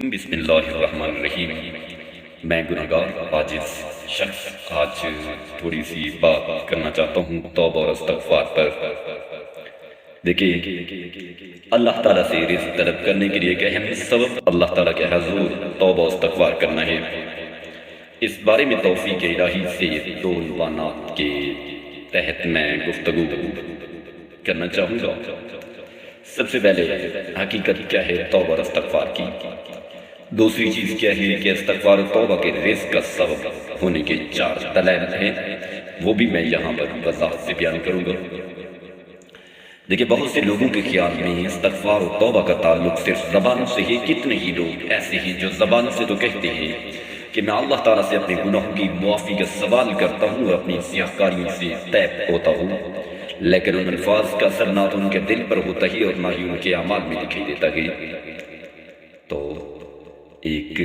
بسم اللہ الرحمن الرحیم۔ میں گناہگار عاجز شخص آج تھوڑی سی بات کرنا چاہتا ہوں توبہ اور استغفار پر۔ دیکھیے، اللہ تعالیٰ سے رزق طلب کرنے کے لیے ایک اہم سبب اللہ تعالیٰ کے حضور توبہ و استغفار کرنا ہے۔ اس بارے میں توفیق الہی سے دو عنوانات کے تحت میں گفتگو کرنا چاہوں گا۔ سب سے پہلے حقیقت کیا ہے توبہ اور استغفار کی، دوسری چیز کیا ہے کہ استغفار و توبہ کے رزق کا سبب ہونے کے 4 دلائل ہیں، وہ بھی میں یہاں پر وضاحت سے بیان کروں گا۔ دیکھیں، بہت سے لوگوں کے خیال میں استغفار و توبہ کا تعلق صرف زبانوں سے ہے۔ کتنے ہی لوگ ایسے ہیں جو زبانوں سے تو کہتے ہیں کہ میں اللہ تعالیٰ سے اپنے گناہوں کی معافی کا سوال کرتا ہوں اور اپنی سیاہ کاریوں سے طیب ہوتا ہوں، لیکن ان الفاظ کا اثر نہ تو ان کے دل پر ہوتا ہی اور نہ ہی ان کے اعمال میں دکھائی دیتا ہے۔ تو ایک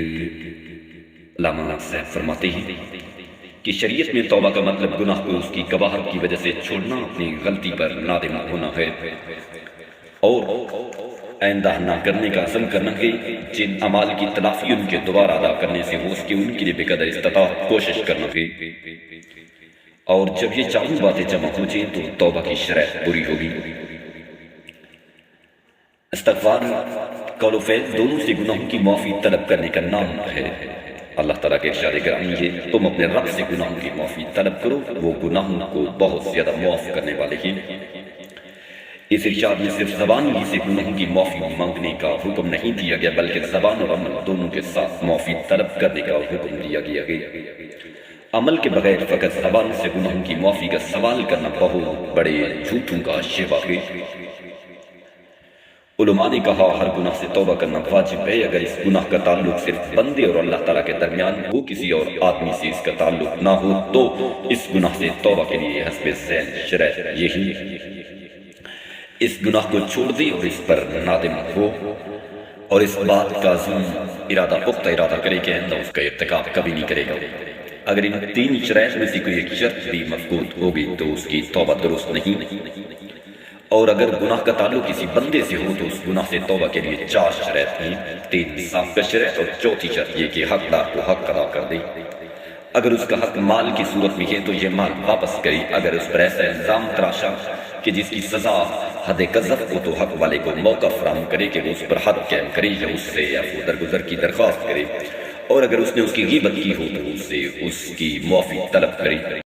علامہ صاحب فرماتے ہیں کہ شریعت میں توبہ کا مطلب گناہ کو اس کی کباہت کی وجہ سے چھوڑنا، اپنی غلطی پر نادم ہونا ہے اور آئندہ نہ کرنے کا عزم کرنا ہے۔ جن اعمال کی تلافی ان کے دوبارہ ادا کرنے سے ہو سکے ان کے لیے بے قدر استطاعت کوشش کرنا ہے، اور جب یہ چاروں باتیں جمع ہو جائیں تو توبہ کی شرح پوری ہوگی۔ استغفار قول و فعل دونوں سے گناہوں کی معافی طلب کرنے کا نام ہے۔ اللہ تعالیٰ کے ارشاد گرامی ہے، تم اپنے رب سے گناہوں کی معافی طلب کرو، وہ گناہوں کو بہت زیادہ معاف کرنے والے ہیں۔ اس ارشاد میں صرف زبان ہی سے گناہوں کی معافی مانگنے کا حکم نہیں دیا گیا، بلکہ زبان اور عمل دونوں کے ساتھ معافی طلب کرنے کا حکم دیا گیا ہے۔ عمل کے بغیر فقط زبان سے گناہوں کی معافی کا سوال کرنا بہت بڑے جھوٹوں کا شیوا ہے۔ علماء نے کہا ہر گناہ سے توبہ کرنا واجب ہے۔ اگر اس گناہ کا تعلق صرف بندے اور اللہ تعالیٰ کے درمیان ہو، کسی اور آدمی سے اس کا تعلق نہ ہو، تو اس گناہ سے توبہ کے لیے حسب ذیل شرح یہی اس گناہ کو چھوڑ دے اور اس پر نادم ہو اور اس بات کا عزم پختہ ارادہ کرے کہ آئندہ اس کا ارتکاب کبھی نہیں کرے گا۔ اگر ان 3 شرائط میں سے کوئی ایک شرط بھی مفقود ہوگی تو اس کی توبہ درست نہیں، اور اگر گناہ کا تعلق کسی بندے سے ہو تو اس گناہ سے توبہ کے لیے 4 شرائط ہیں، 3 صاف کا شرط اور چوتھی شرط یہ کہ حقدار کو حق ادا کر دے۔ اگر اس کا حق مال کی صورت میں ہے تو یہ مال واپس کرے۔ اگر اس پر ایسا الزام تراشا کہ جس کی سزا حد قذف ہو تو حق والے کو موقع فراہم کرے کہ وہ اس پر حد قائم کرے یا اس سے عفو درگزر کی درخواست کرے، اور اگر اس نے اس کی غیبت کی ہو تو اس سے اس کی معافی طلب کرے۔